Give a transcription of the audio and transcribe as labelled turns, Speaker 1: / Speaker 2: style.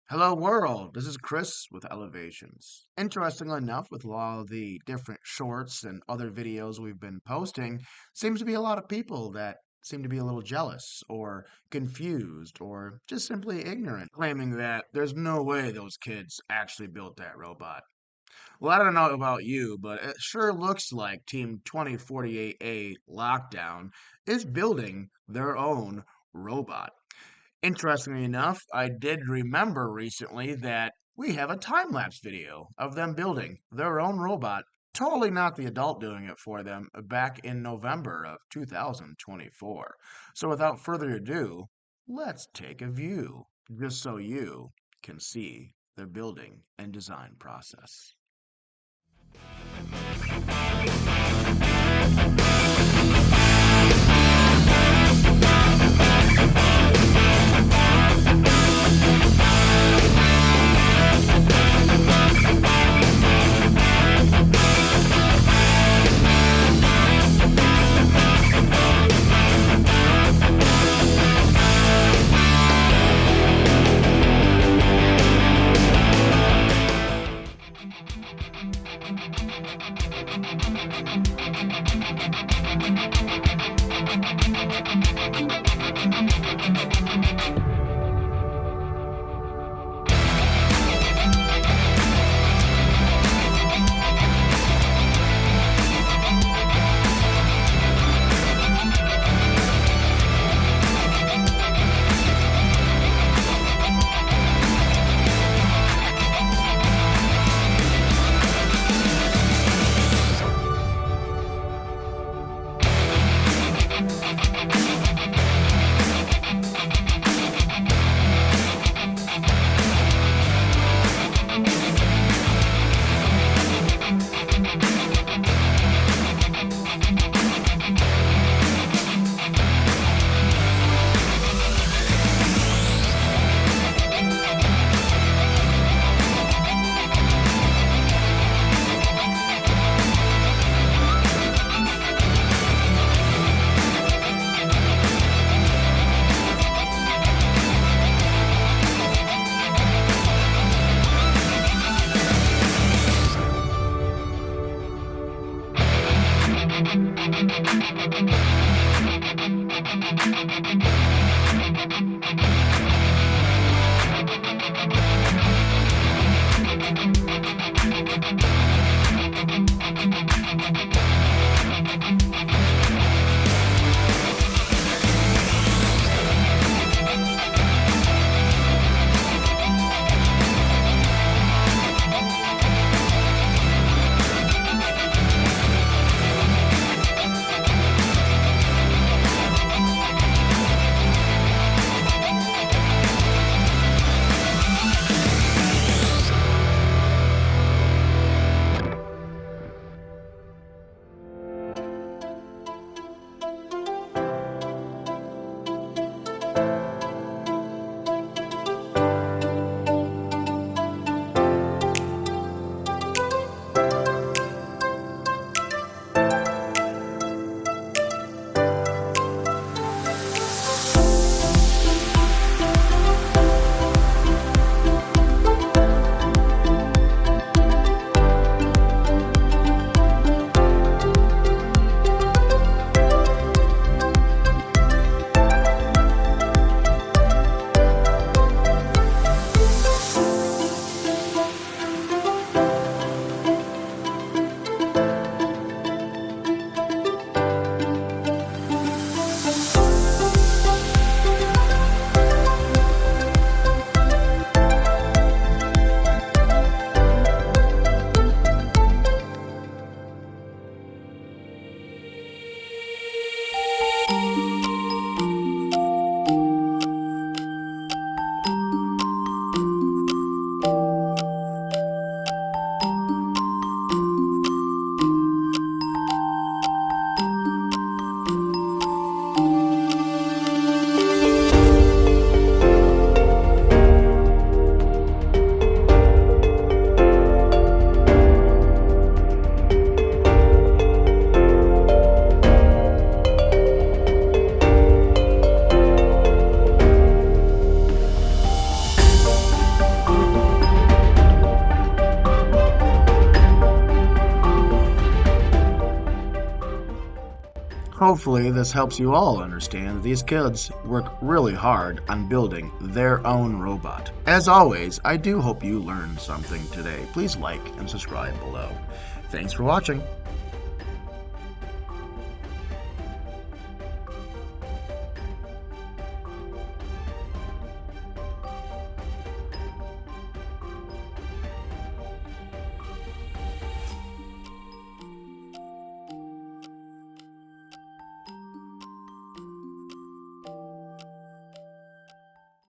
Speaker 1: Hello world, this is Chris with Elevations. Interestingly enough, with all the different shorts and other videos we've been posting, seems to be a lot of people that seem to be a little jealous or confused or just simply ignorant, claiming that there's no way those kids actually built that robot. Well, I don't know about you, but it sure looks like Team 2048A Lockdown is building their own robot. Interestingly enough, I did remember recently that we have a time lapse video of them building their own robot, totally not the adult doing it for them, back in November of 2024. So without further ado, let's take a view, just so you can see their building and design process. Hopefully, this helps you all understand that these kids work really hard on building their own robot. As always, I do hope you learned something today. Please like and subscribe below. Thanks for watching.